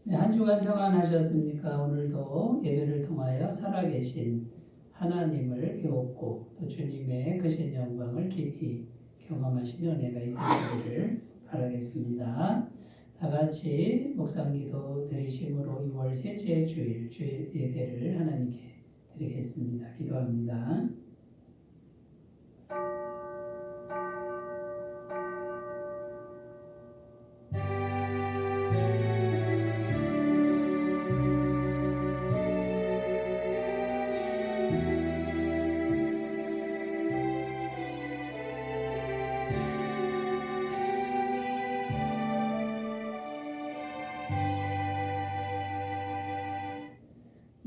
네, 한 주간 평안하셨습니까? 오늘도 예배를 통하여 살아계신 하나님을 배웠고 또 주님의 크신 영광을 깊이 경험하시는 은혜가 있으시기를 바라겠습니다. 다 같이 묵상기도 드리심으로 6월 셋째 주일 예배를 하나님께 드리겠습니다. 기도합니다.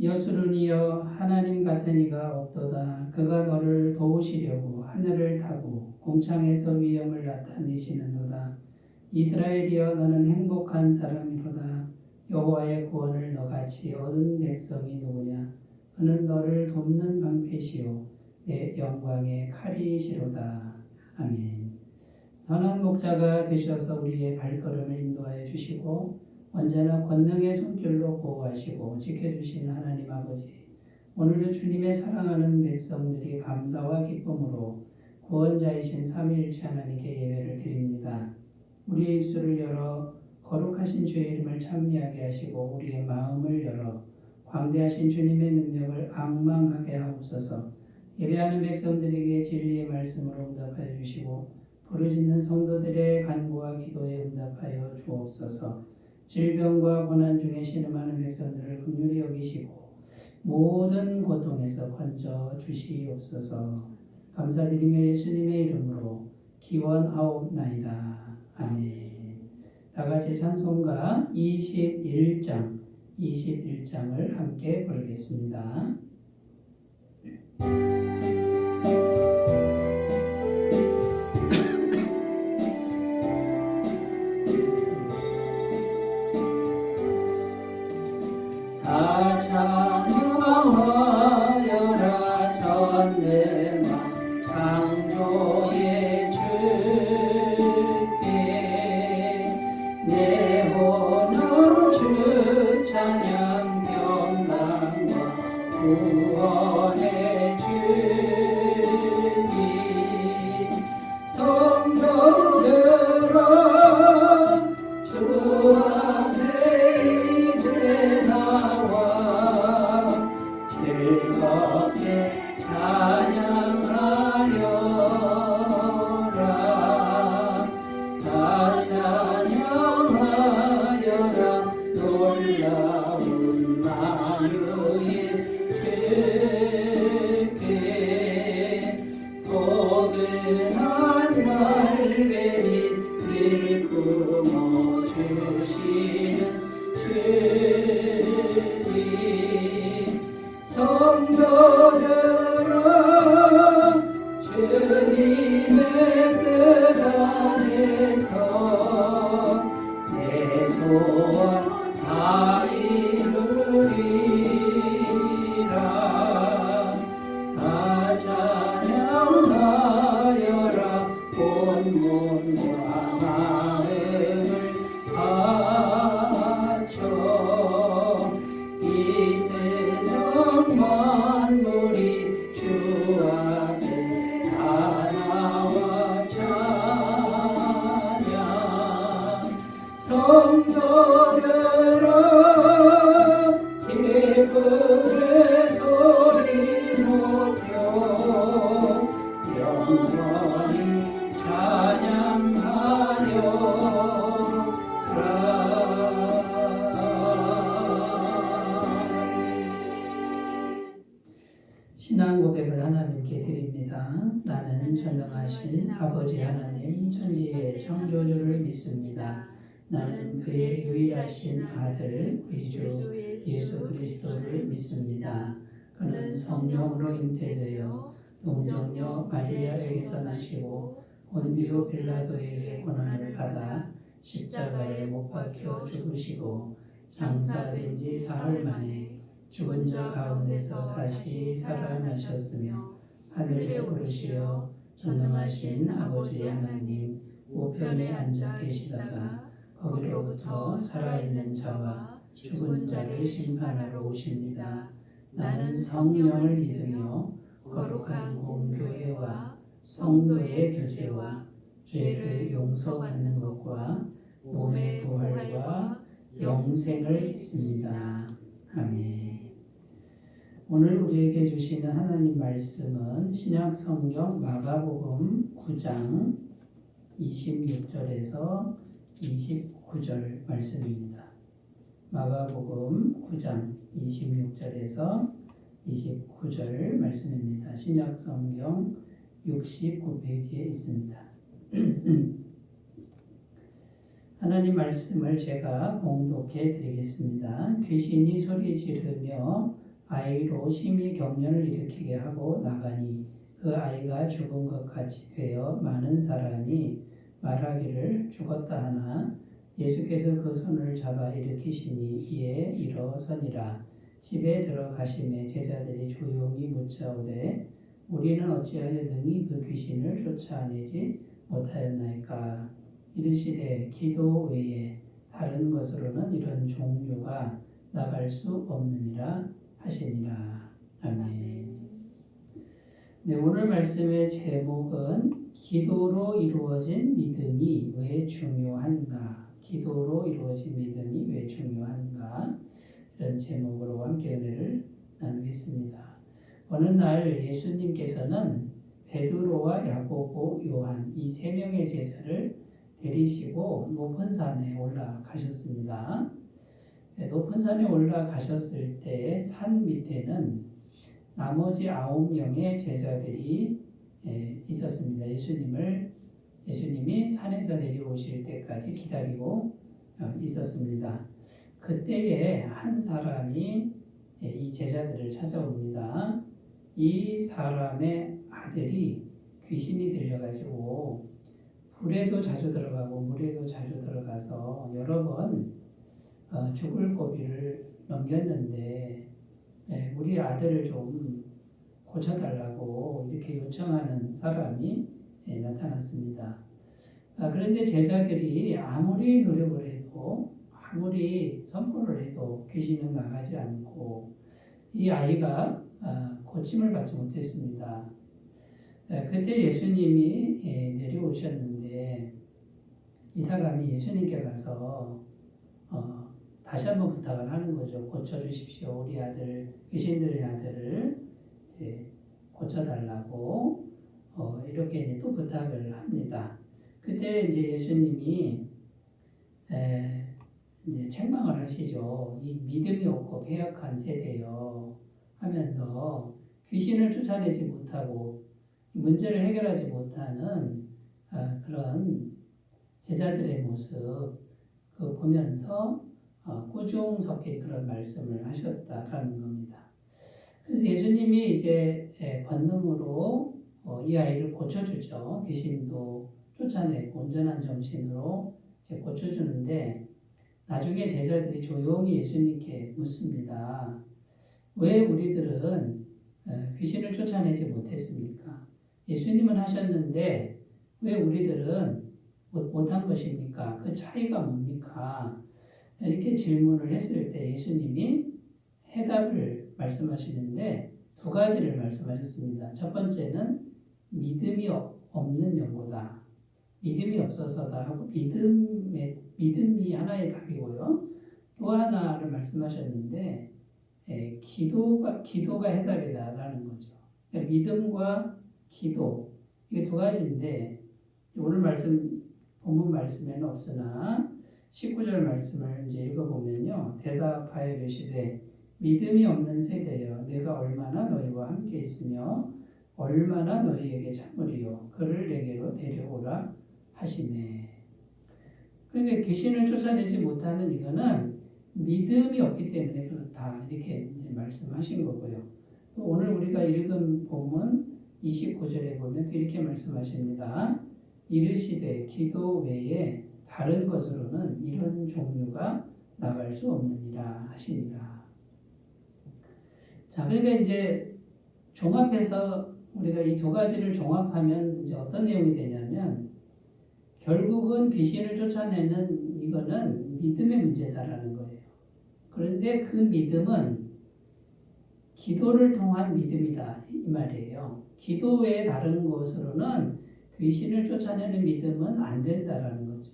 여수르니여 하나님 같은 이가 없도다. 그가 너를 도우시려고 하늘을 타고 공창에서 위엄을 나타내시는도다. 이스라엘이여 너는 행복한 사람이로다. 여호와의 구원을 너같이 얻은 백성이 누구냐. 그는 너를 돕는 방패시오 내 영광의 칼이시로다. 아멘. 선한 목자가 되셔서 우리의 발걸음을 인도하여 주시고 언제나 권능의 손길로 보호하시고 지켜주시는 하나님 아버지, 오늘도 주님의 사랑하는 백성들이 감사와 기쁨으로 구원자이신 삼위일체 하나님께 예배를 드립니다. 우리의 입술을 열어 거룩하신 주의 이름을 찬미하게 하시고 우리의 마음을 열어 광대하신 주님의 능력을 앙망하게 하옵소서. 예배하는 백성들에게 진리의 말씀으로 응답하여 주시고 부르짖는 성도들의 간구와 기도에 응답하여 주옵소서. 질병과 고난 중에 신음하는 백성들을 긍휼히 여기시고 모든 고통에서 건져 주시옵소서. 감사드리며 예수님의 이름으로 기원하옵나이다. 아멘. 다같이 찬송가 21장을 함께 부르겠습니다. 다 찬양하여라 전대만 창조의 주께 내 혼으로 주 찬양 평강과 구원의 주님 성도들아 주 앞에 즐겁게 찬양하여라. 다 찬양하여라. 놀라운 만유의 주께 포근한 날개 및 늘 품어 주시는 주님 성도들아 주님의 뜻 안에서 내 소원 다 이루리라. 다 찬양하여라. 온 몸과 마음을 바쳐 이 세상 만물이 주 앞에 다 나와 찬양 성도들아 기쁨의 소리 높여 영원히 찬양하여라. 신앙 고백을 하나님께 드립니다. 나는 전능하신 아버지 하나님 천지의 창조주를 믿습니다. 나는 그의 유일하신 아들 우리 주 예수 그리스도를 믿습니다. 그는 성령으로 잉태되어 동정녀 마리아에게서 나시고 본디오 빌라도에게 고난을 받아 십자가에 못 박혀 죽으시고 장사된 지 사흘 만에 죽은 자 가운데서 다시 살아나셨으며 하늘에 오르시어 전능하신 아버지 하나님 우편에 앉아 계시다가 거기로부터 살아있는 자와 죽은 자를 심판하러 오십니다. 나는 성령을 믿으며 거룩한 공교회와 성도의 교제와 죄를 용서받는 것과 몸의 부활과 영생을 믿습니다. 아멘. 오늘 우리에게 주시는 하나님 말씀은 신약 성경 마가복음 9장 26절에서 29절 말씀입니다. 마가복음 9장 26절에서 29절 말씀입니다. 신약 성경 69페이지에 있습니다. 하나님 말씀을 제가 봉독해 드리겠습니다. 귀신이 소리 지르며 아이로 심히 경련을 일으키게 하고 나가니 그 아이가 죽은 것 같이 되어 많은 사람이 말하기를 죽었다 하나 예수께서 그 손을 잡아 일으키시니 이에 일어서니라. 집에 들어가심에 제자들이 조용히 묻자오되 우리는 어찌하여 능히 그 귀신을 쫓아내지 못하였나이까. 이르시되 기도 외에 다른 것으로는 이런 종류가 나갈 수 없느니라 하시니라. 아멘. 네, 오늘 말씀의 제목은 기도로 이루어진 믿음이 왜 중요한가? 기도로 이루어진 믿음이 왜 중요한가? 이런 제목으로 함께 은혜를 나누겠습니다. 어느 날 예수님께서는 베드로와 야고보, 요한 이 세 명의 제자를 데리시고 높은 산에 올라가셨습니다. 높은 산에 올라가셨을 때 산 밑에는 나머지 9명의 제자들이 있었습니다. 예수님이 산에서 내려오실 때까지 기다리고 있었습니다. 그때에 한 사람이 이 제자들을 찾아옵니다. 이 사람의 아들이 귀신이 들려가지고 불에도 자주 들어가고 물에도 자주 들어가서 여러 번 죽을 고비를 넘겼는데 우리 아들을 좀 고쳐달라고 이렇게 요청하는 사람이 나타났습니다. 그런데 제자들이 아무리 노력을 해도 아무리 선포를 해도 귀신은 나가지 않고 이 아이가 고침을 받지 못했습니다. 그때 예수님이 내려오셨는데 이 사람이 예수님께 가서 다시 한번 부탁을 하는 거죠. 고쳐주십시오. 우리 아들, 귀신 들린 아들을 고쳐달라고 이렇게 이제 또 부탁을 합니다. 그때 이제 예수님이 이제 책망을 하시죠. 이 믿음이 없고 패역한 세대요 하면서 귀신을 쫓아내지 못하고 문제를 해결하지 못하는 그런 제자들의 모습 그 보면서 꾸중 섞인 그런 말씀을 하셨다라는 겁니다. 그래서 예수님이 이제 권능으로 이 아이를 고쳐주죠. 귀신도 쫓아내고 온전한 정신으로 이제 고쳐주는데 나중에 제자들이 조용히 예수님께 묻습니다. 왜 우리들은 귀신을 쫓아내지 못했습니까? 예수님은 하셨는데 왜 우리들은 못한 것입니까? 그 차이가 뭡니까? 이렇게 질문을 했을 때 예수님이 해답을 말씀하시는데 두 가지를 말씀하셨습니다. 첫 번째는 믿음이 없는 연고다. 믿음이 없어서다 하고 믿음이 하나의 답이고요. 또 하나를 말씀하셨는데 기도가 해답이다라는 거죠. 그러니까 믿음과 기도 이게 두 가지인데 오늘 본문 말씀에는 없으나 19절 말씀을 이제 읽어보면요. 대답하여 이르시되 믿음이 없는 세대여 내가 얼마나 너희와 함께 있으며 얼마나 너희에게 참으리요 그를 내게로 데려오라 하시네. 그러니까 귀신을 쫓아내지 못하는 이거는 믿음이 없기 때문에 그렇다 이렇게 이제 말씀하신 거고요. 또 오늘 우리가 읽은 본문 29절에 보면 또 이렇게 말씀하십니다. 이르시되 기도 외에 다른 것으로는 이런 종류가 나갈 수 없느니라 하시니라. 자, 그러니까 이제 종합해서 우리가 이 두 가지를 종합하면 이제 어떤 내용이 되냐면 결국은 귀신을 쫓아내는 이거는 믿음의 문제다라는 거예요. 그런데 그 믿음은 기도를 통한 믿음이다 이 말이에요. 기도 외에 다른 것으로는 귀신을 쫓아내는 믿음은 안 된다라는 거죠.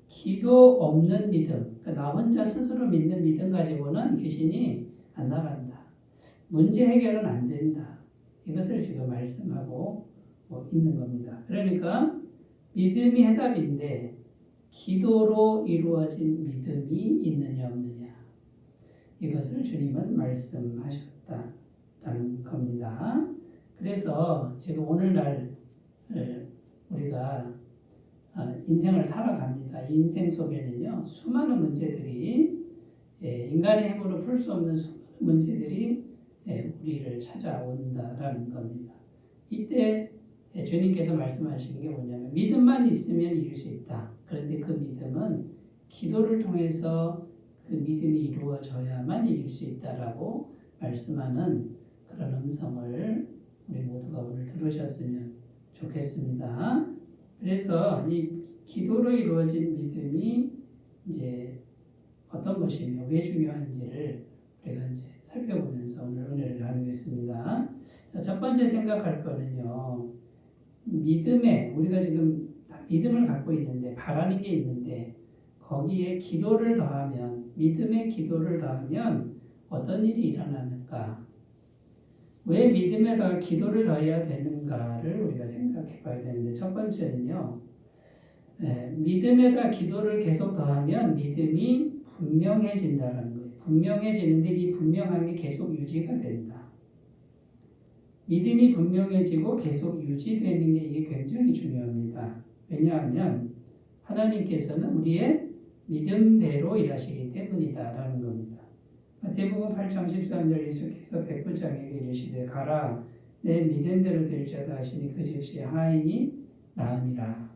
기도 없는 믿음, 그러니까 나 혼자 스스로 믿는 믿음 가지고는 귀신이 안 나간다. 문제 해결은 안 된다. 이것을 지금 말씀하고 있는 겁니다. 그러니까 믿음이 해답인데 기도로 이루어진 믿음이 있느냐 없느냐 이것을 주님은 말씀하셨다라는 겁니다. 그래서 지금 오늘날 우리가 인생을 살아갑니다. 인생 속에는요 수많은 문제들이 인간의 힘으로 풀 수 없는 수많은 문제들이 우리를 찾아온다라는 겁니다. 이때 주님께서 말씀하시는 게 뭐냐면 믿음만 있으면 이길 수 있다. 그런데 그 믿음은 기도를 통해서 그 믿음이 이루어져야만 이길 수 있다라고 말씀하는 그런 음성을 우리 모두가 오늘 들으셨으면 좋겠습니다. 그래서 이 기도로 이루어진 믿음이 이제 어떤 것이며 왜 중요한지를 우리가 이제 살펴보면서 오늘 은혜를 나누겠습니다. 자, 첫 번째 생각할 거는요. 믿음에 우리가 지금 믿음을 갖고 있는데 바라는 게 있는데 거기에 기도를 더하면 믿음의 기도를 더하면 어떤 일이 일어나는가? 왜 믿음에다가 기도를 더해야 되는가를 우리가 생각해 봐야 되는데 첫 번째는요. 믿음에다 기도를 계속 더하면 믿음이 분명해진다는 거예요. 분명해지는데 이 분명한 게 계속 유지가 된다. 믿음이 분명해지고 계속 유지되는 게 이게 굉장히 중요합니다. 왜냐하면 하나님께서는 우리의 믿음대로 일하시기 때문이다라는 겁니다. 마태복음 8장 13절 예수께서 백부장에게 이르시되 가라 내 믿음대로 될지어다 하시니 그 즉시 하인이 나으니라.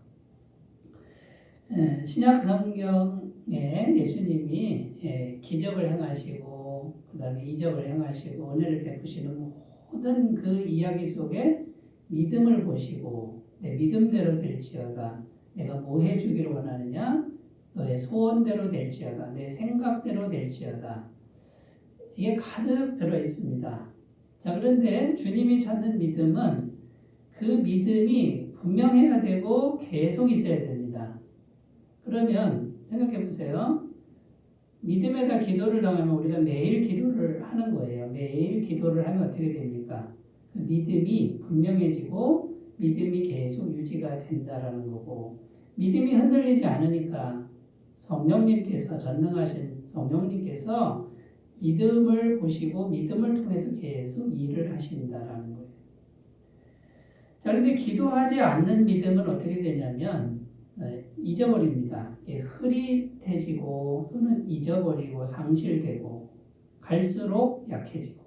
신약 성경에 예수님이 기적을 행하시고 그 다음에 이적을 행하시고 은혜를 베푸시는 모든 그 이야기 속에 믿음을 보시고 내 믿음대로 될지어다. 내가 뭐 해주기를 원하느냐? 너의 소원대로 될지어다. 내 생각대로 될지어다. 이게 가득 들어있습니다. 자, 그런데 주님이 찾는 믿음은 그 믿음이 분명해야 되고 계속 있어야 됩니다. 그러면 생각해 보세요. 믿음에다 기도를 당하면 우리가 매일 기도를 하는 거예요. 매일 기도를 하면 어떻게 됩니까? 그 믿음이 분명해지고 믿음이 계속 유지가 된다라는 거고 믿음이 흔들리지 않으니까 성령님께서 전능하신 성령님께서 믿음을 보시고 믿음을 통해서 계속 일을 하신다라는 거예요. 자, 그런데 기도하지 않는 믿음은 어떻게 되냐면 잊어버립니다. 흐릿해지고 또는 잊어버리고 상실되고 갈수록 약해지고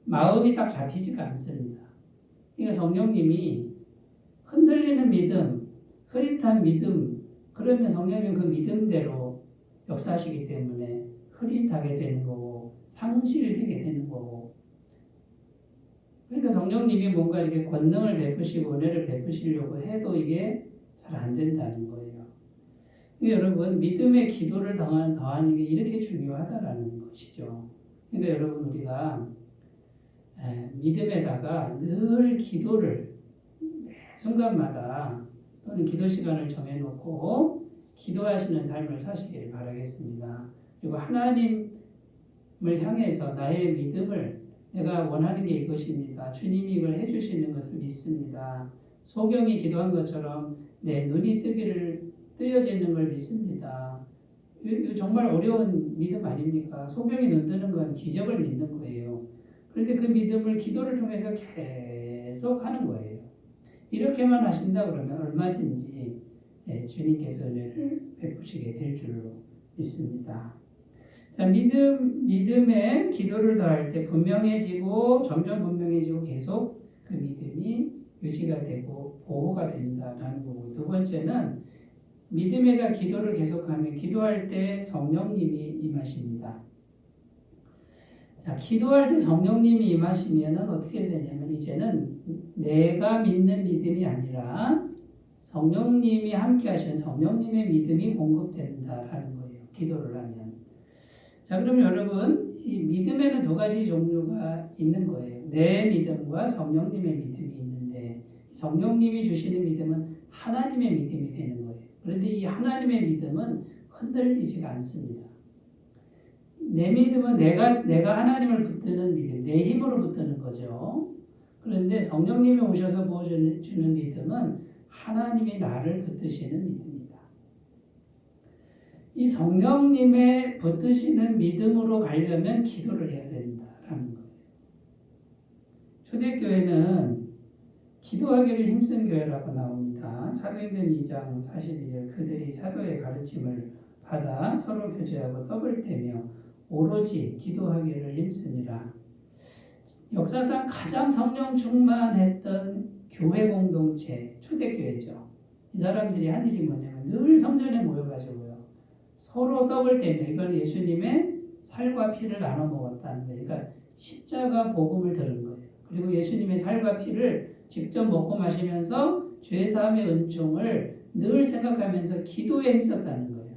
마음이 딱 잡히지가 않습니다. 그러니까 성령님이 흔들리는 믿음, 흐릿한 믿음 그러면 성령님은 그 믿음대로 역사하시기 때문에 흐릿하게 되는 거고 상실되게 되는 거고 그러니까 성령님이 뭔가 이렇게 권능을 베푸시고 은혜를 베푸시려고 해도 이게 잘 안 된다는 거예요. 그러니까 여러분 믿음의 기도를 더하는 게 이렇게 중요하다라는 것이죠. 그러니까 여러분 우리가 믿음에다가 늘 기도를 매 순간마다 또는 기도 시간을 정해놓고 기도하시는 삶을 사시길 바라겠습니다. 그리고 하나님을 향해서 나의 믿음을 내가 원하는 게 이것입니다. 주님이 이걸 해주시는 것을 믿습니다. 소경이 기도한 것처럼 내 눈이 뜨여지는 걸 믿습니다. 이거 정말 어려운 믿음 아닙니까? 소경이 눈 뜨는 건 기적을 믿는 거예요. 그런데 그 믿음을 기도를 통해서 계속 하는 거예요. 이렇게만 하신다 그러면 얼마든지 주님께서 은혜를 베푸시게 될 줄로 믿습니다. 자, 믿음에 기도를 더할 때 분명해지고 점점 분명해지고 계속 그 믿음이 유지가 되고 보호가 된다라는 거고 두 번째는 믿음에다 기도를 계속하면 기도할 때 성령님이 임하십니다. 자, 기도할 때 성령님이 임하시면 어떻게 되냐면 이제는 내가 믿는 믿음이 아니라 성령님이 함께 하시는 성령님의 믿음이 공급된다라는 거예요. 기도를 하면. 자, 그럼 여러분, 이 믿음에는 두 가지 종류가 있는 거예요. 내 믿음과 성령님의 믿음이 있는데, 성령님이 주시는 믿음은 하나님의 믿음이 되는 거예요. 그런데 이 하나님의 믿음은 흔들리지가 않습니다. 내 믿음은 내가 하나님을 붙드는 믿음, 내 힘으로 붙드는 거죠. 그런데 성령님이 오셔서 부어주는 믿음은 하나님이 나를 붙드시는 믿음이다. 이 성령님의 붙드시는 믿음으로 가려면 기도를 해야 된다라는 거예요. 초대교회는 기도하기를 힘쓴 교회라고 나옵니다. 사도행전 2장 42절 그들이 사도의 가르침을 받아 서로 교제하고 떡을 떼며 오로지 기도하기를 힘쓰니라. 역사상 가장 성령 충만했던 교회 공동체 초대교회죠. 이 사람들이 한 일이 뭐냐면 늘 성전에 모여가지고요. 서로 떡을 떼며 이건 예수님의 살과 피를 나눠 먹었다는 거예요. 그러니까 십자가 복음을 들은 거예요. 그리고 예수님의 살과 피를 직접 먹고 마시면서 죄사함의 은총을 늘 생각하면서 기도에 힘썼다는 거예요.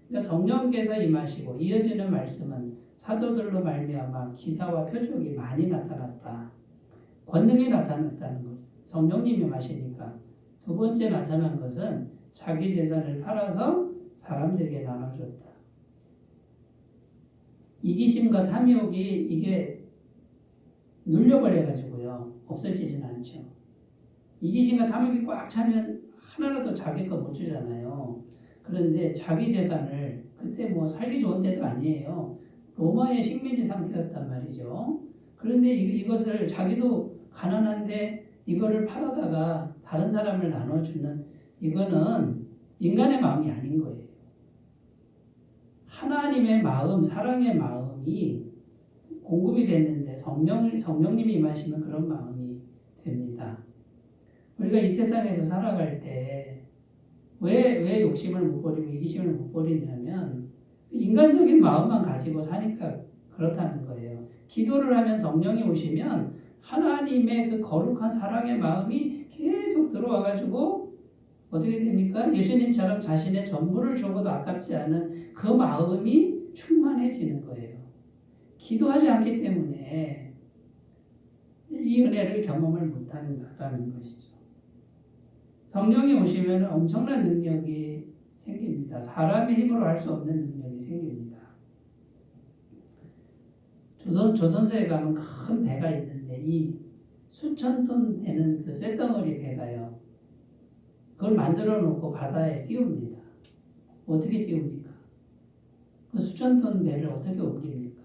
그러니까 성령께서 임하시고 이어지는 말씀은 사도들로 말미암아 기사와 표적이 많이 나타났다. 권능이 나타났다는 거죠. 성령님이 임하시니까. 두 번째 나타난 것은 자기 재산을 팔아서 사람들에게 나눠줬다. 이기심과 탐욕이 이게 눌려버려가지고요. 없어지진 않죠. 이기심과 탐욕이 꽉 차면 하나라도 자기 거 못 주잖아요. 그런데 자기 재산을 그때 뭐 살기 좋은 때도 아니에요. 로마의 식민지 상태였단 말이죠. 그런데 이것을 자기도 가난한데 이거를 팔아다가 다른 사람을 나눠주는 이거는 인간의 마음이 아닌 거예요. 하나님의 마음, 사랑의 마음이 공급이 됐는데 성령님이 임하시면 그런 마음이 됩니다. 우리가 이 세상에서 살아갈 때 왜 욕심을 못 버리고 이기심을 못 버리냐면 인간적인 마음만 가지고 사니까 그렇다는 거예요. 기도를 하면 성령이 오시면 하나님의 그 거룩한 사랑의 마음이 계속 들어와가지고 어떻게 됩니까? 예수님처럼 자신의 전부를 주고도 아깝지 않은 그 마음이 충만해지는 거예요. 기도하지 않기 때문에 이 은혜를 경험을 못한다라는 것이죠. 성령이 오시면 엄청난 능력이 생깁니다. 사람의 힘으로 할 수 없는 능력이 생깁니다. 조선소에 가면 큰 배가 있는데 이 수천 톤 되는 그 쇳덩어리 배가요. 그걸 만들어 놓고 바다에 띄웁니다. 어떻게 띄웁니까? 그 수천 톤 배를 어떻게 옮깁니까?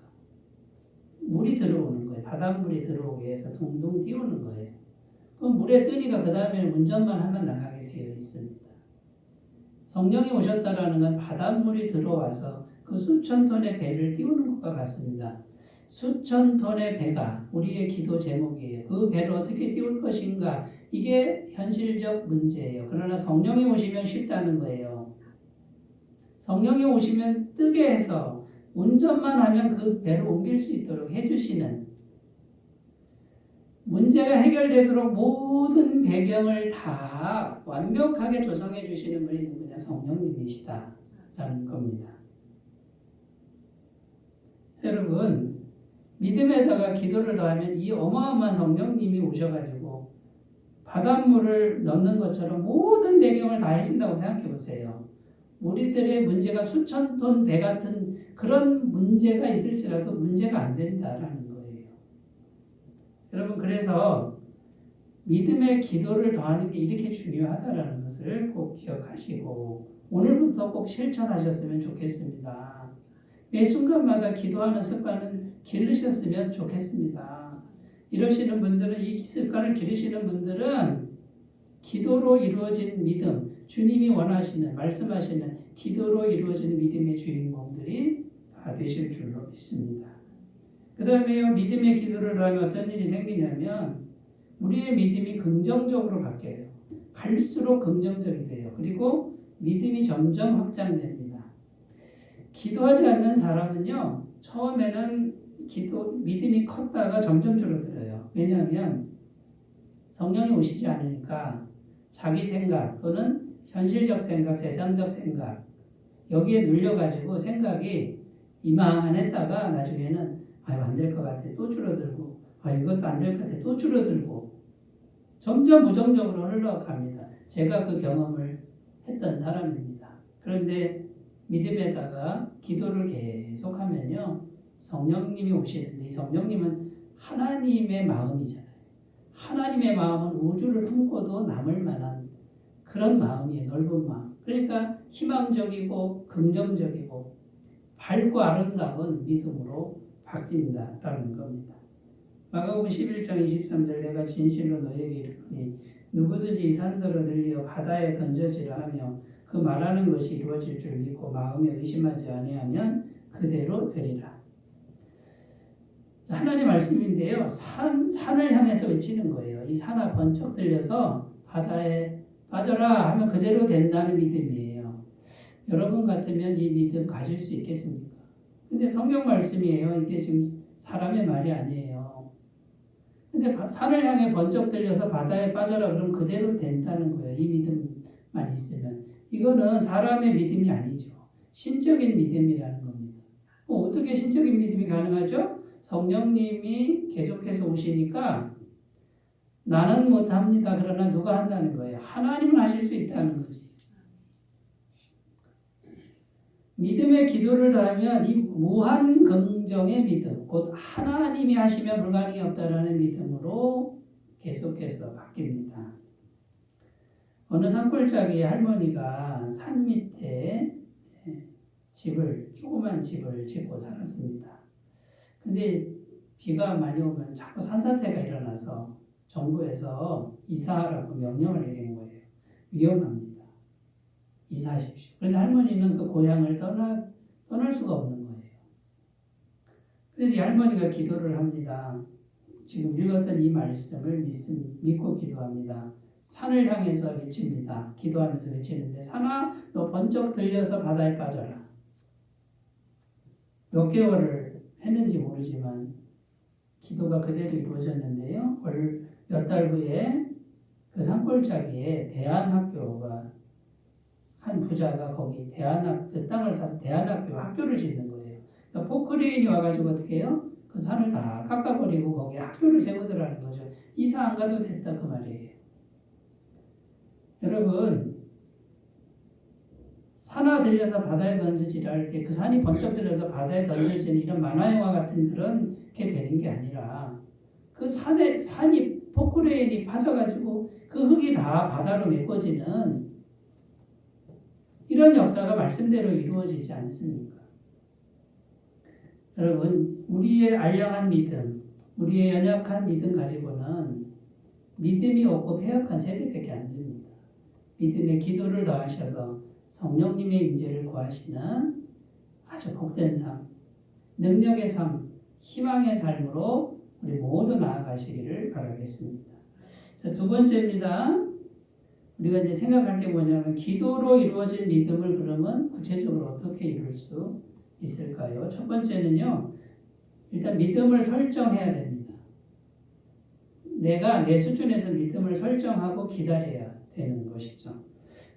물이 들어오는 거예요. 바닷물이 들어오게 해서 둥둥 띄우는 거예요. 그럼 물에 뜨니까 그 다음에는 운전만 하면 나가게 되어 있습니다. 성령이 오셨다라는 건 바닷물이 들어와서 그 수천 톤의 배를 띄우는 것과 같습니다. 수천 톤의 배가 우리의 기도 제목이에요. 그 배를 어떻게 띄울 것인가? 이게 현실적 문제예요. 그러나 성령이 오시면 쉽다는 거예요. 성령이 오시면 뜨게 해서 운전만 하면 그 배를 옮길 수 있도록 해주시는 문제가 해결되도록 모든 배경을 다 완벽하게 조성해 주시는 분이 누구냐? 성령님이시다라는 겁니다. 여러분, 믿음에다가 기도를 더하면 이 어마어마한 성령님이 오셔가지고 바닷물을 넣는 것처럼 모든 배경을 다 해준다고 생각해 보세요. 우리들의 문제가 수천 톤 배 같은 그런 문제가 있을지라도 문제가 안 된다라는 거예요. 여러분, 그래서 믿음의 기도를 더하는 게 이렇게 중요하다라는 것을 꼭 기억하시고 오늘부터 꼭 실천하셨으면 좋겠습니다. 매 순간마다 기도하는 습관을 기르셨으면 좋겠습니다. 이러시는 분들은, 이 습관을 기르시는 분들은 기도로 이루어진 믿음, 주님이 원하시는, 말씀하시는 기도로 이루어진 믿음의 주인공들이 다 되실 줄로 믿습니다. 그 다음에 믿음의 기도를 하면 어떤 일이 생기냐면 우리의 믿음이 긍정적으로 바뀌어요. 갈수록 긍정적이 돼요. 그리고 믿음이 점점 확장됩니다. 기도하지 않는 사람은요, 처음에는 믿음이 컸다가 점점 줄어들어요. 왜냐하면 성령이 오시지 않으니까 자기 생각 또는 현실적 생각, 세상적 생각 여기에 눌려가지고 생각이 이만했다가 나중에는 아유 안 될 것 같아 또 줄어들고 아 이것도 안 될 것 같아 또 줄어들고 점점 부정적으로 흘러갑니다. 제가 그 경험을 했던 사람입니다. 그런데 믿음에다가 기도를 계속하면요 성령님이 오시는데 이 성령님은 하나님의 마음이잖아요. 하나님의 마음은 우주를 품고도 남을 만한 그런 마음이에요. 넓은 마음. 그러니까 희망적이고 긍정적이고 밝고 아름다운 믿음으로 바뀐다라는 겁니다. 마가복음 11장 23절 내가 진실로 너에게 이르노니 누구든지 이 산더러 들려 바다에 던져지라 하며 그 말하는 것이 이루어질 줄 믿고 마음에 의심하지 아니하면 그대로 되리라. 하나님 말씀인데요. 산을 향해서 외치는 거예요. 이 산아 번쩍 들려서 바다에 빠져라 하면 그대로 된다는 믿음이에요. 여러분 같으면 이 믿음 가질 수 있겠습니까? 근데 성경 말씀이에요. 이게 지금 사람의 말이 아니에요. 근데 산을 향해 번쩍 들려서 바다에 빠져라 그러면 그대로 된다는 거예요. 이 믿음만 있으면. 이거는 사람의 믿음이 아니죠. 신적인 믿음이라는 겁니다. 어떻게 신적인 믿음이 가능하죠? 성령님이 계속해서 오시니까 나는 못합니다. 그러나 누가 한다는 거예요? 하나님은 하실 수 있다는 거지. 믿음의 기도를 다하면 이 무한 긍정의 믿음, 곧 하나님이 하시면 불가능이 없다라는 믿음으로 계속해서 바뀝니다. 어느 산골짜기의 할머니가 산 밑에 조그만 집을 짓고 살았습니다. 근데 비가 많이 오면 자꾸 산사태가 일어나서 정부에서 이사하라고 명령을 내린 거예요. 위험합니다. 이사하십시오. 그런데 할머니는 그 고향을 떠날 수가 없는 거예요. 그래서 이 할머니가 기도를 합니다. 지금 읽었던 이 말씀을 믿고 기도합니다. 산을 향해서 외칩니다. 기도하면서 외치는데 산아 너 번쩍 들려서 바다에 빠져라. 몇 개월을 했는지 모르지만 기도가 그대로 이루어졌는데요. 몇 달 후에 그 산골짜기에 대안학교가 한 부자가 거기 그 땅을 사서 대안학교 학교를 짓는 거예요. 그러니까 포크레인이 와가지고 어떻게 해요? 그 산을 다 깎아버리고 거기에 학교를 세우더라는 거죠. 이사 안 가도 됐다 그 말이에요. 여러분 산하 들려서 바다에 던져지라 할 때 그 산이 번쩍 들려서 바다에 던져지는 이런 만화영화 같은 그런 게 되는 게 아니라 그 산이 포크레인이 파져가지고 그 흙이 다 바다로 메꿔지는 이런 역사가 말씀대로 이루어지지 않습니까? 여러분 우리의 알량한 믿음, 우리의 연약한 믿음 가지고는 믿음이 없고 패역한 세대밖에 안 됩니다. 믿음의 기도를 더하셔서 성령님의 임재를 구하시는 아주 복된 삶, 능력의 삶, 희망의 삶으로 우리 모두 나아가시기를 바라겠습니다. 자, 두 번째입니다. 우리가 이제 생각할 게 뭐냐면 기도로 이루어진 믿음을 그러면 구체적으로 어떻게 이룰 수 있을까요? 첫 번째는요. 일단 믿음을 설정해야 됩니다. 내가 내 수준에서 믿음을 설정하고 기다려야 되는 것이죠.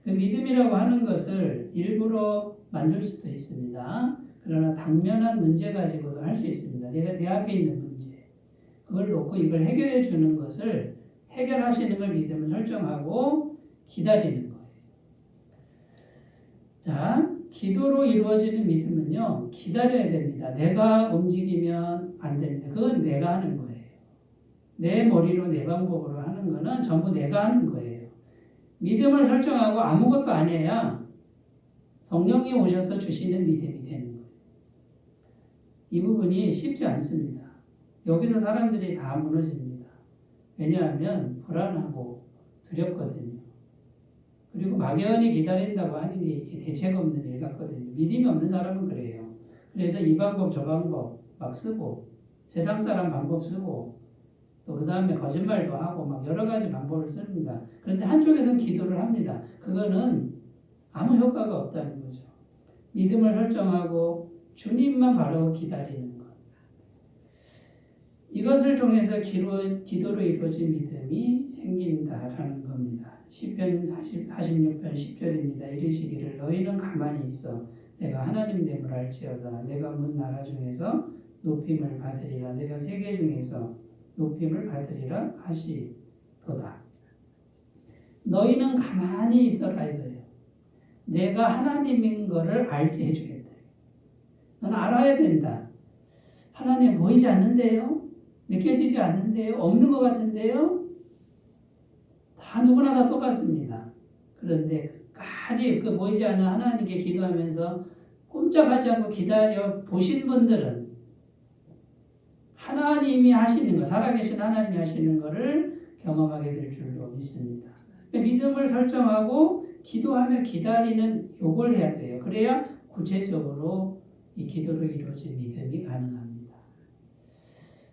그 믿음이라고 하는 것을 일부러 만들 수도 있습니다. 그러나 당면한 문제 가지고도 할 수 있습니다. 내 앞에 있는 문제. 그걸 놓고 이걸 해결해 주는 것을 해결하시는 걸 믿음을 설정하고 기다리는 거예요. 자, 기도로 이루어지는 믿음은요. 기다려야 됩니다. 내가 움직이면 안 됩니다. 그건 내가 하는 거예요. 내 머리로 내 방법으로 하는 거는 전부 내가 하는 거예요. 믿음을 설정하고 아무것도 안 해야 성령이 오셔서 주시는 믿음이 되는 거예요. 이 부분이 쉽지 않습니다. 여기서 사람들이 다 무너집니다. 왜냐하면 불안하고 두렵거든요. 그리고 막연히 기다린다고 하는 게 이게 대책 없는 일 같거든요. 믿음이 없는 사람은 그래요. 그래서 이 방법 저 방법 막 쓰고 세상 사람 방법 쓰고 또 그 다음에 거짓말도 하고 막 여러 가지 방법을 씁니다. 그런데 한쪽에서는 기도를 합니다. 그거는 아무 효과가 없다는 거죠. 믿음을 설정하고 주님만 바라고 기다리는 것. 이것을 통해서 기도로 이루어진 믿음이 생긴다라는 겁니다. 시편 46편 10절입니다. 이르시기를 너희는 가만히 있어 내가 하나님 됨을 알지어다. 내가 문 나라 중에서 높임을 받으리라. 내가 세계 중에서 높임을 받으리라 하시도다. 너희는 가만히 있어라 이거예요. 내가 하나님인 거를 알게 해주겠다. 넌 알아야 된다. 하나님 보이지 않는데요? 느껴지지 않는데요? 없는 것 같은데요? 다 누구나 다 똑같습니다. 그런데 끝까지 그 보이지 않는 하나님께 기도하면서 꼼짝하지 않고 기다려 보신 분들은 하나님이 하시는 거, 살아계신 하나님이 하시는 거를 경험하게 될 줄로 믿습니다. 믿음을 설정하고 기도하며 기다리는 요걸 해야 돼요. 그래야 구체적으로 이 기도로 이루어진 믿음이 가능합니다.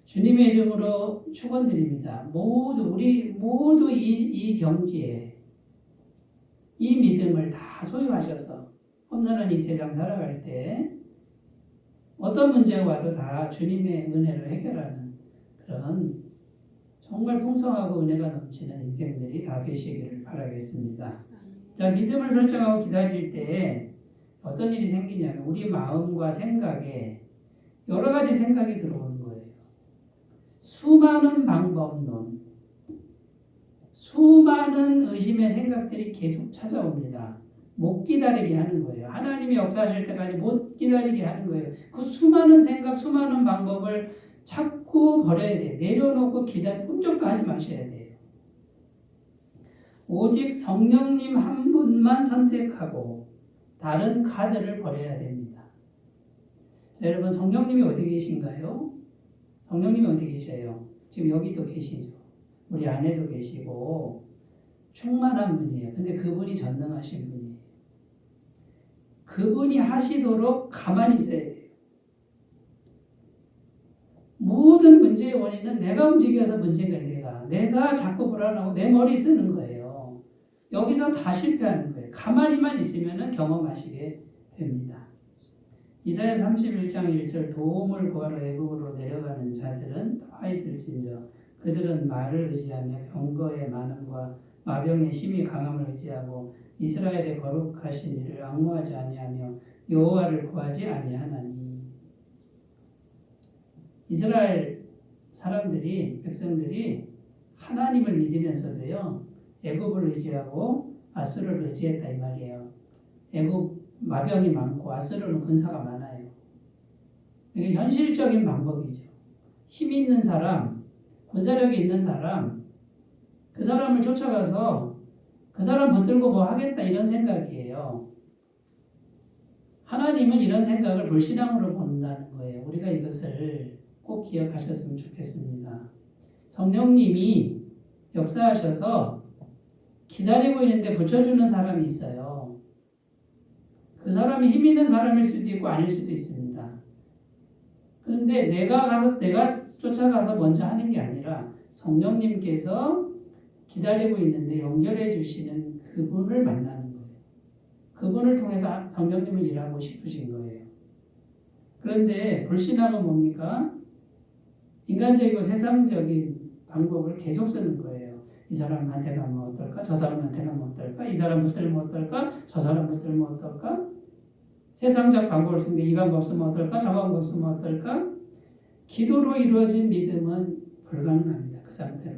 주님의 이름으로 축원드립니다. 우리 모두 이 경지에 이 믿음을 다 소유하셔서 험난한 이 세상 살아갈 때 어떤 문제가 와도 다 주님의 은혜로 해결하는 그런 정말 풍성하고 은혜가 넘치는 인생들이 다 되시기를 바라겠습니다. 자, 믿음을 설정하고 기다릴 때 어떤 일이 생기냐면 우리 마음과 생각에 여러 가지 생각이 들어오는 거예요. 수많은 방법론, 수많은 의심의 생각들이 계속 찾아옵니다. 못 기다리게 하는 거예요. 하나님이 역사하실 때까지 못 기다리게 하는 거예요. 그 수많은 생각, 수많은 방법을 자꾸 버려야 돼요. 내려놓고 꿈쩍도 하지 마셔야 돼요. 오직 성령님 한 분만 선택하고 다른 카드를 버려야 됩니다. 자, 여러분 성령님이 어디 계신가요? 성령님이 어디 계셔요? 지금 여기도 계시죠. 우리 안에도 계시고 충만한 분이에요. 근데 그분이 전능하신 분이에요. 그분이 하시도록 가만히 있어야 돼요. 모든 문제의 원인은 내가 움직여서 문제인 거예요. 내가 자꾸 불안하고 내 머리 쓰는 거예요. 여기서 다 실패하는 거예요. 가만히만 있으면 경험하시게 됩니다. 이사야 31장 1절 도움을 구하러 애굽으로 내려가는 자들은 다 있을진저 그들은 말을 의지하며 병거의 많음과 마병의 심히 강함을 의지하고 이스라엘의 거룩하신 이를 앙모하지 아니하며 여호와를 구하지 아니하나니. 이스라엘 사람들이 백성들이 하나님을 믿으면서도요 애굽을 의지하고 아수르를 의지했다 이 말이에요. 애굽 마병이 많고 아수르는 군사가 많아요. 이게 현실적인 방법이죠. 힘 있는 사람, 군사력이 있는 사람, 그 사람을 쫓아가서 그 사람 붙들고 뭐 하겠다 이런 생각이에요. 하나님은 이런 생각을 불신앙으로 본다는 거예요. 우리가 이것을 꼭 기억하셨으면 좋겠습니다. 성령님이 역사하셔서 기다리고 있는데 붙여주는 사람이 있어요. 그 사람이 힘 있는 사람일 수도 있고 아닐 수도 있습니다. 그런데 내가 쫓아가서 먼저 하는 게 아니라 성령님께서 기다리고 있는데 연결해 주시는 그분을 만나는 거예요. 그분을 통해서 성령님을 일하고 싶으신 거예요. 그런데 불신앙은 뭡니까? 인간적이고 세상적인 방법을 계속 쓰는 거예요. 이 사람한테 가면 어떨까? 저 사람한테 가면 어떨까? 이 사람 붙들면 어떨까? 저 사람 붙들면 어떨까? 세상적 방법을 쓰는데 이 방법 쓰면 어떨까? 저 방법 쓰면 어떨까? 기도로 이루어진 믿음은 불가능합니다. 그 상태로.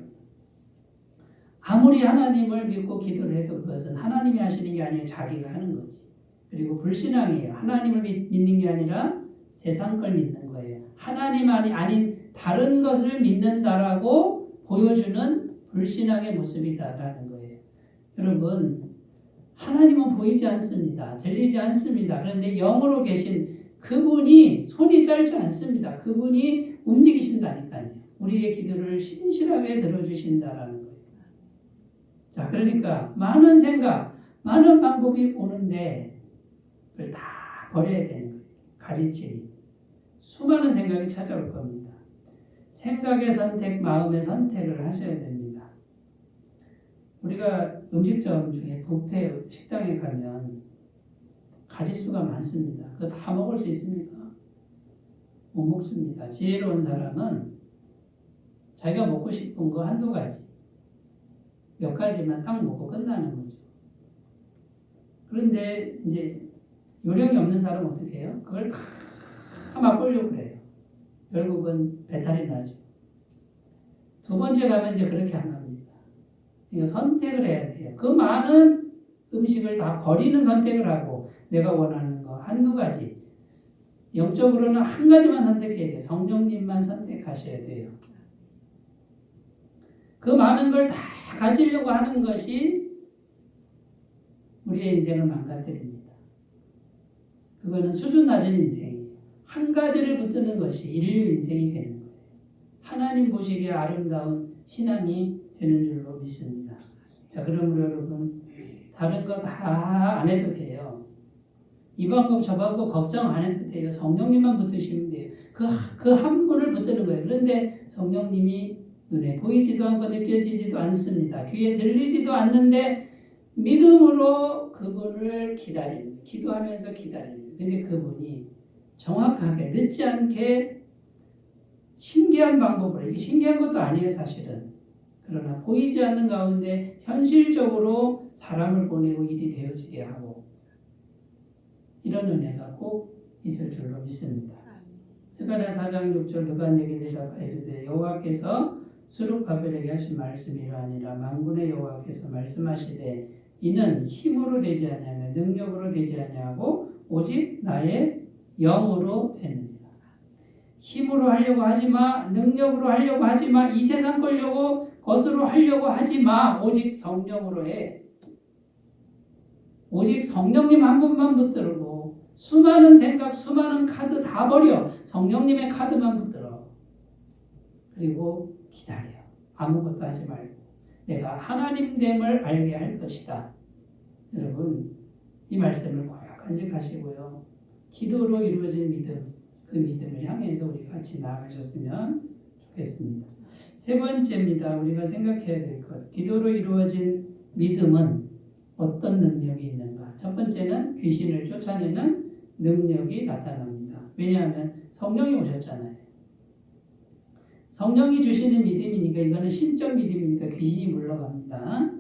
아무리 하나님을 믿고 기도를 해도 그것은 하나님이 하시는 게 아니라 자기가 하는 거지. 그리고 불신앙이에요. 하나님을 믿는 게 아니라 세상 걸 믿는 거예요. 하나님 아닌 다른 것을 믿는다라고 보여주는 불신앙의 모습이다라는 거예요. 여러분, 하나님은 보이지 않습니다. 들리지 않습니다. 그런데 영으로 계신 그분이 손이 짧지 않습니다. 그분이 움직이신다니까요. 우리의 기도를 신실하게 들어주신다라는 거예요. 자, 그러니까 많은 생각, 많은 방법이 오는데 그걸 다 버려야 되는 거예요. 가지치기. 수많은 생각이 찾아올 겁니다. 생각의 선택, 마음의 선택을 하셔야 됩니다. 우리가 음식점 중에 뷔페 식당에 가면 가짓수가 많습니다. 그거 다 먹을 수 있습니까? 못 먹습니다. 지혜로운 사람은 자기가 먹고 싶은 거 한두 가지 몇 가지만 딱 먹고 끝나는 거죠. 그런데 이제 요령이 없는 사람은 어떻게 해요? 그걸 다 맛보려고 그래요. 결국은 배탈이 나죠. 두 번째 가면 이제 그렇게 안 합니다. 그러니까 선택을 해야 돼요. 그 많은 음식을 다 버리는 선택을 하고 내가 원하는 거 한두 가지. 영적으로는 한 가지만 선택해야 돼요. 성령님만 선택하셔야 돼요. 그 많은 걸 다 가지려고 하는 것이 우리의 인생을 망가뜨립니다. 그거는 수준 낮은 인생이에요. 한 가지를 붙드는 것이 인류 인생이 되는 거예요. 하나님 보시기에 아름다운 신앙이 되는 줄로 믿습니다. 자, 그러므로 여러분 다른 거 다 안 해도 돼요. 이 방법 저 방법 걱정 안 해도 돼요. 성령님만 붙드시면 돼요. 그 한 분을 붙드는 거예요. 그런데 성령님이 눈에 보이지도 않고 느껴지지도 않습니다. 귀에 들리지도 않는데 믿음으로 그분을 기다립니다. 기도하면서 기다립니다. 근데 그분이 정확하게 늦지 않게 신기한 방법으로, 이게 신기한 것도 아니에요 사실은. 그러나 보이지 않는 가운데 현실적으로 사람을 보내고 일이 되어지게 하고 이런 은혜가 꼭 있을 줄로 믿습니다. 스가랴 4장 6절 그가 내게 대답하여 이르되 여호와께서 스룹바벨에게 하신 말씀이 이러하니라. 만군의 여호와께서 말씀하시되 이는 힘으로 되지 아니하며 능력으로 되지 아니하고 오직 나의 영으로 되느니라. 힘으로 하려고 하지마. 능력으로 하려고 하지마. 이 세상 걸려고 것으로 하려고 하지마. 오직 성령으로 해. 오직 성령님 한 분만 붙들고 수많은 생각, 수많은 카드 다 버려. 성령님의 카드만 붙들어. 그리고 기다려. 아무것도 하지 말고 내가 하나님됨을 알게 할 것이다. 여러분 이 말씀을 꼭 간직하시고요. 기도로 이루어진 믿음, 그 믿음을 향해서 우리 같이 나아가셨으면 좋겠습니다. 세 번째입니다. 우리가 생각해야 될 것. 기도로 이루어진 믿음은 어떤 능력이 있는가? 첫 번째는 귀신을 쫓아내는 능력이 나타납니다. 왜냐하면 성령이 오셨잖아요. 성령이 주시는 믿음이니까 이거는 신적 믿음이니까 귀신이 물러갑니다.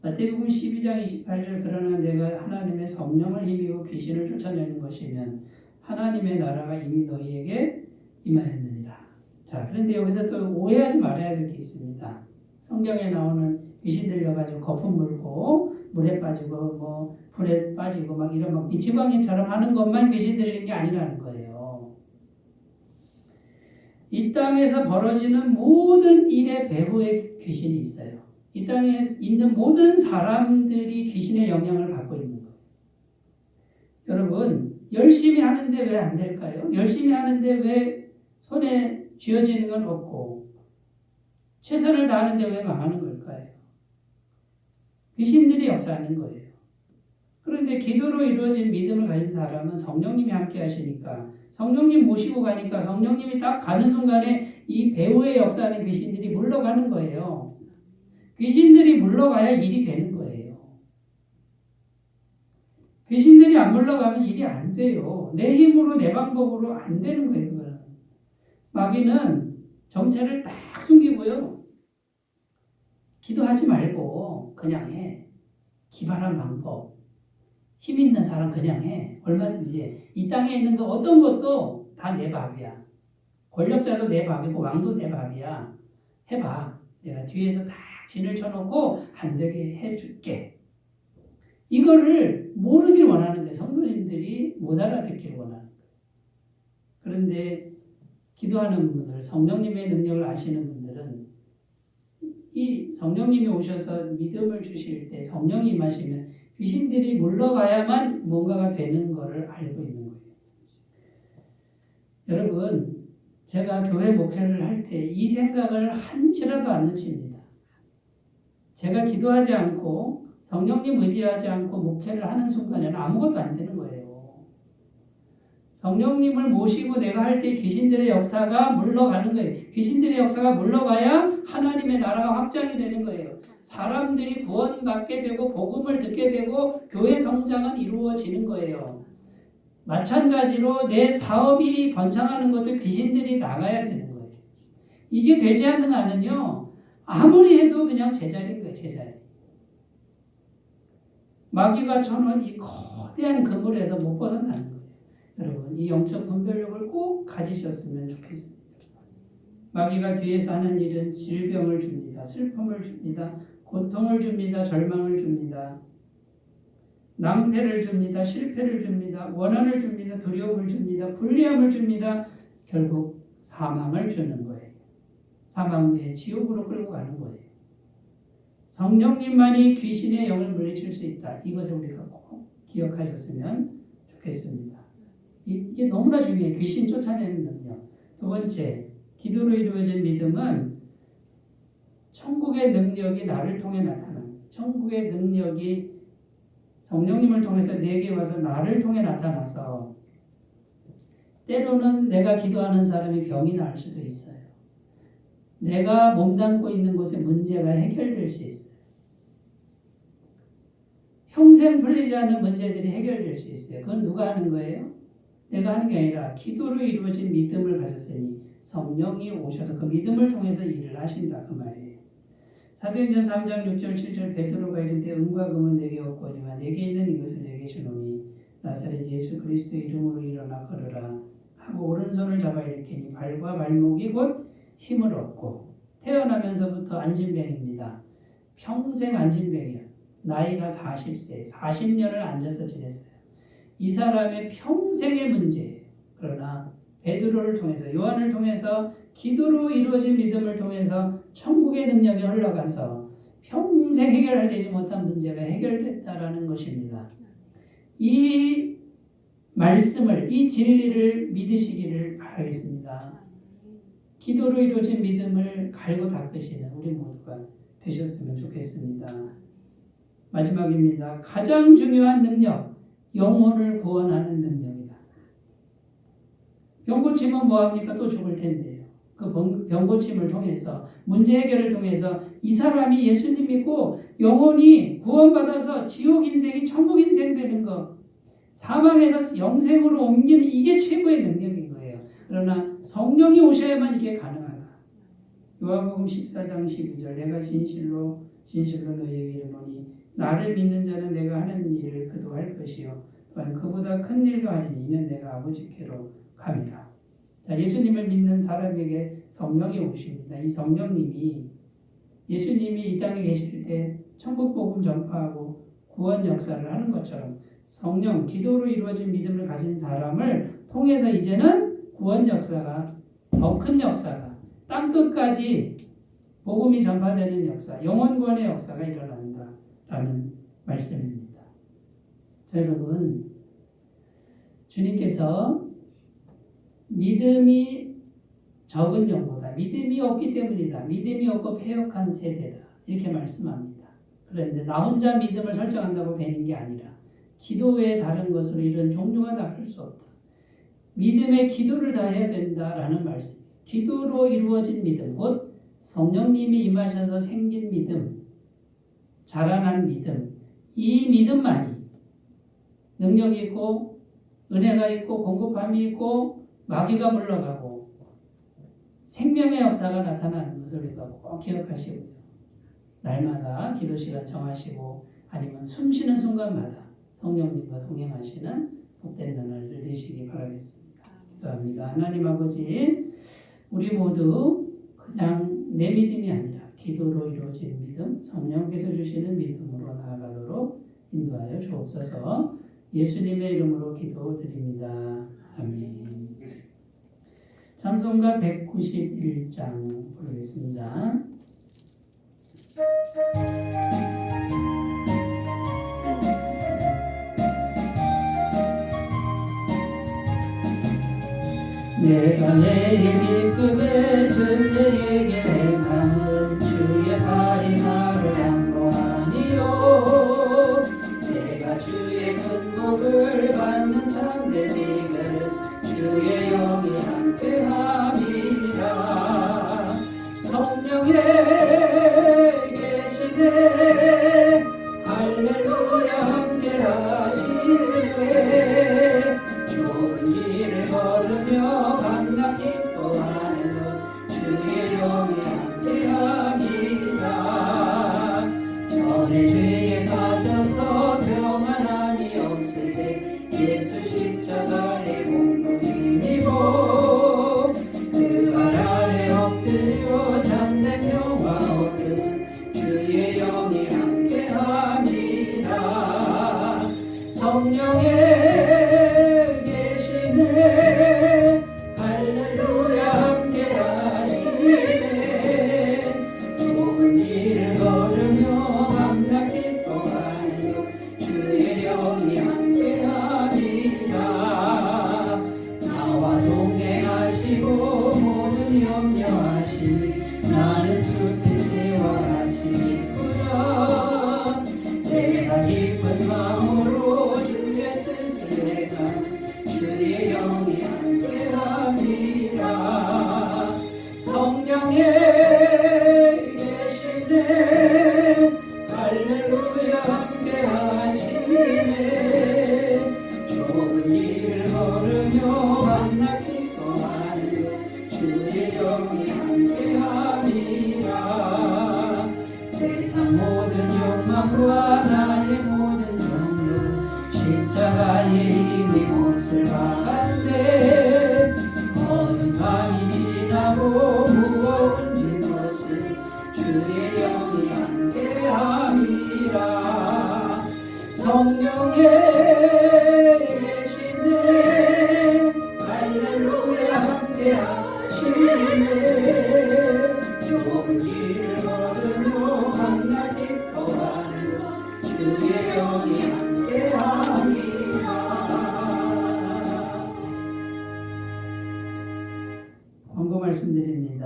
마태복음 12장 28절 그러나 내가 하나님의 성령을 힘입어 귀신을 쫓아내는 것이면 하나님의 나라가 이미 너희에게 임하였느니라. 자, 그런데 여기서 또 오해하지 말아야 될 게 있습니다. 성경에 나오는 귀신 들려가지고 거품 물고 물에 빠지고 뭐 불에 빠지고 막 이런 막 미치광이처럼 하는 것만 귀신 들린 게 아니라는 거예요. 이 땅에서 벌어지는 모든 일의 배후에 귀신이 있어요. 이 땅에 있는 모든 사람들이 귀신의 영향을 받고 있는 거예요. 여러분 열심히 하는데 왜 안 될까요? 열심히 하는데 왜 손에 쥐어지는 건 없고 최선을 다하는데 왜 망하는 걸까요? 귀신들이 역사하는 거예요. 그런데 기도로 이루어진 믿음을 가진 사람은 성령님이 함께 하시니까 성령님 모시고 가니까 성령님이 딱 가는 순간에 이 배후에 역사하는 귀신들이 물러가는 거예요. 귀신들이 물러가야 일이 되는 거예요. 귀신들이 안 물러가면 일이 안 돼요. 내 힘으로 내 방법으로 안 되는 거예요. 그거는. 마귀는 정체를 딱 숨기고요. 기도하지 말고 그냥 해. 기발한 방법. 힘 있는 사람 그냥 해. 얼마든지. 이 땅에 있는 거 어떤 것도 다 내 밥이야. 권력자도 내 밥이고 왕도 내 밥이야. 해봐. 내가 뒤에서 다 진을 쳐놓고 안 되게 해줄게. 이거를 모르길 원하는 거예요. 성도님들이 못 알아듣길 원하는 거예요. 그런데 기도하는 분들, 성령님의 능력을 아시는 분들은 이 성령님이 오셔서 믿음을 주실 때 성령이 임하시면 귀신들이 물러가야만 뭔가가 되는 것을 알고 있는 거예요. 여러분, 제가 교회 목회를 할 때 이 생각을 한시라도 안 놓칩니다. 제가 기도하지 않고 성령님 의지하지 않고 목회를 하는 순간에는 아무것도 안 되는 거예요. 성령님을 모시고 내가 할 때 귀신들의 역사가 물러가는 거예요. 귀신들의 역사가 물러가야 하나님의 나라가 확장이 되는 거예요. 사람들이 구원받게 되고 복음을 듣게 되고 교회 성장은 이루어지는 거예요. 마찬가지로 내 사업이 번창하는 것도 귀신들이 나가야 되는 거예요. 이게 되지 않는 한은요. 아무리 해도 그냥 제자리인 거예요. 제자리. 마귀가 쳐놓은 이 거대한 그물에서 못 벗어나는 거예요. 여러분, 이 영적 분별력을 꼭 가지셨으면 좋겠습니다. 마귀가 뒤에서 하는 일은 질병을 줍니다. 슬픔을 줍니다. 고통을 줍니다. 절망을 줍니다. 낭패를 줍니다. 실패를 줍니다. 원한을 줍니다. 두려움을 줍니다. 불리함을 줍니다. 결국 사망을 주는 거예요. 사망 후에 지옥으로 끌고 가는 거예요. 성령님만이 귀신의 영을 물리칠 수 있다. 이것을 우리가 꼭 기억하셨으면 좋겠습니다. 이게 너무나 중요해요. 귀신 쫓아내는 능력. 두 번째, 기도로 이루어진 믿음은 천국의 능력이 나를 통해 나타나는, 천국의 능력이 성령님을 통해서 내게 와서 나를 통해 나타나서 때로는 내가 기도하는 사람이 병이 나을 수도 있어요. 내가 몸담고 있는 곳에 문제가 해결될 수 있어요. 평생 풀리지 않는 문제들이 해결될 수 있어요. 그건 누가 하는 거예요? 내가 하는 게 아니라 기도로 이루어진 믿음을 가졌으니 성령이 오셔서 그 믿음을 통해서 일을 하신다 그 말이에요. 사도행전 3장 6절 7절 베드로가 이르되 은과 금은 내게 없거니와 내게 있는 이것을 내게 주노니 나사렛 예수 그리스도의 이름으로 일어나 걸으라 하고 오른손을 잡아 일으키니 발과 발목이 곧 힘을 얻고 태어나면서부터 안진병입니다. 평생 안진병이에요. 나이가 40세, 40년을 앉아서 지냈어요. 이 사람의 평생의 문제예요. 그러나 베드로를 통해서 요한을 통해서 기도로 이루어진 믿음을 통해서 천국의 능력이 흘러가서 평생 해결되지 못한 문제가 해결됐다라는 것입니다. 이 말씀을, 이 진리를 믿으시기를 바라겠습니다. 기도로 이루어진 믿음을 갈고 닦으시는 우리 모두가 되셨으면 좋겠습니다. 마지막입니다. 가장 중요한 능력, 영혼을 구원하는 능력이다. 병 고치면 뭐합니까? 또 죽을 텐데요. 그 병 고침을 통해서, 문제 해결을 통해서 이 사람이 예수님 믿고 영혼이 구원받아서 지옥 인생이 천국 인생 되는 것, 사망에서 영생으로 옮기는 이게 최고의 능력인 거예요. 그러나 성령이 오셔야만 이게 가능하다. 요한복음 14장 12절 내가 진실로 너희에게 이르노니 나를 믿는 자는 내가 하는 일을 그도 할 것이요 또한 그보다 큰 일도 하리니 이는 내가 아버지께로 감이라. 자, 예수님을 믿는 사람에게 성령이 오십니다. 이 성령님이 예수님이 이 땅에 계실 때 천국 복음 전파하고 구원 역사를 하는 것처럼 성령, 기도로 이루어진 믿음을 가진 사람을 통해서 이제는 구원 역사가, 더 큰 역사가, 땅끝까지 복음이 전파되는 역사, 영혼 구원의 역사가 일어난다라는 말씀입니다. 자, 여러분, 주님께서 믿음이 적은 영혼이다. 믿음이 없기 때문이다. 믿음이 없고 패역한 세대다. 이렇게 말씀합니다. 그런데 나 혼자 믿음을 설정한다고 되는 게 아니라 기도 외에 다른 것으로 이런 종류가 나쁠 수 없다. 믿음에 기도를 다해야 된다라는 말씀. 기도로 이루어진 믿음, 곧 성령님이 임하셔서 생긴 믿음, 자라난 믿음, 이 믿음만이 능력이 있고 은혜가 있고 공급함이 있고 마귀가 물러가고 생명의 역사가 나타나는 것을 우리가 꼭 기억하시고요. 날마다 기도 시간 정하시고 아니면 숨 쉬는 순간마다 성령님과 동행하시는 복된 나날들 되시기 바라겠습니다. 기도합니다. 하나님 아버지, 우리 모두 그냥 내 믿음이 아니라 기도로 이루어진 믿음, 성령께서 주시는 믿음으로 나아가도록 인도하여 주옵소서. 예수님의 이름으로 기도드립니다. 아멘. 찬송가 191장 부르겠습니다. 내가 매일 기쁘게 순례의 행함은 주의 발이 나를 양보하니요. 내가 주의 큰 복을 받는 참된 비결은 주의 영이 함께함이라. 성령에 계시네 할렐루야 함께하시네. 좁은 길을 걸으며 강락 기뻐하는 것 주의 영이 함께함이라. 전에 죄에 빠져서 나는 숲의 새와 같이 기쁘다. 내가 기쁜 마음으로 주의 뜻을 행하는 주의 영이 함께함이라. 성령에 계시네 할렐루야 함께하시네. 좁은 길을 걸으며 만나 기뻐하는 주의 영이 함께함이라. 세상 모든 욕망과 나의 모든 정욕 십자가의 힘이 못을 박았네. 어두운 밤이 지나고 무거운 짐것을 주의 영이 함께함이라. 성령에 계시네 할렐루야 함께하시네. 좁은 길을 걸으며 만나 기뻐하는 주의 영이 함께함이라. 광고 말씀드립니다.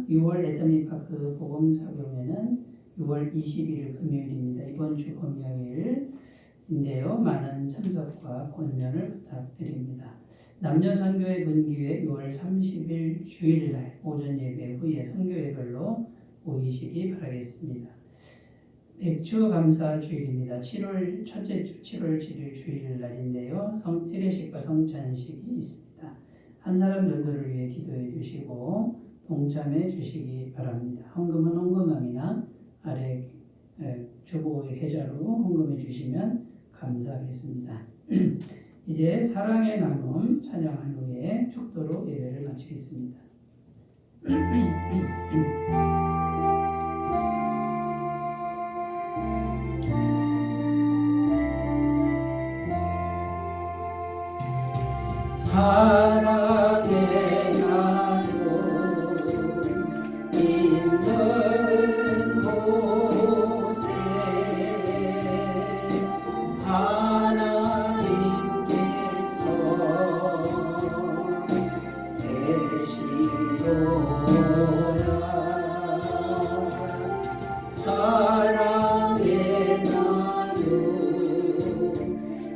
6월 애터미 파크 복음 사경회는 6월 21일 금요일입니다. 이번 주 금요일인데요. 많은 참석과 권면을 부탁드립니다. 남녀 선교회 분기회 6월 30일 주일날 오전 예배 후에 선교회별로 모이시기 바라겠습니다. 백주 감사 주일입니다. 7월 첫째 주 7월 7일 주일날인데요. 성틀례식과 성찬식이 있습니다. 한 사람 정도를 위해 기도해 주시고 동참해 주시기 바랍니다. 헌금은 헌금함이나 아래 주보의 계좌로 헌금해 주시면 감사하겠습니다. 이제 사랑의 나눔 찬양한 후에 축도로 예배를 마치겠습니다. 사랑의 나눔 있는 곳에 하나님께서 계시도다. 사랑의 나눔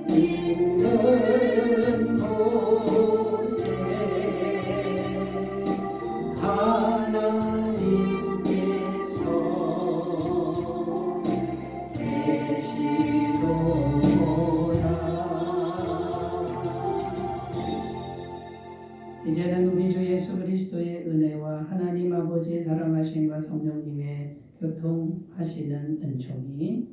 있는 곳에 하나님께서 계시도다. 이제는 우리 주 예수 그리스도의 은혜와 하나님 아버지의 사랑하심과 성령님의 교통하시는 은총이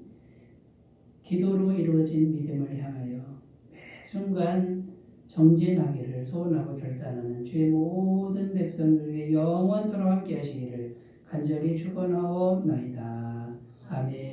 기도로 이루어진 믿음을 향하여 매 순간 정진하기를 소원하고 결단하는 주의 모든 백성들 위해 영원토록 함께 하시기를 간절히 축원하옵나이다. 아멘.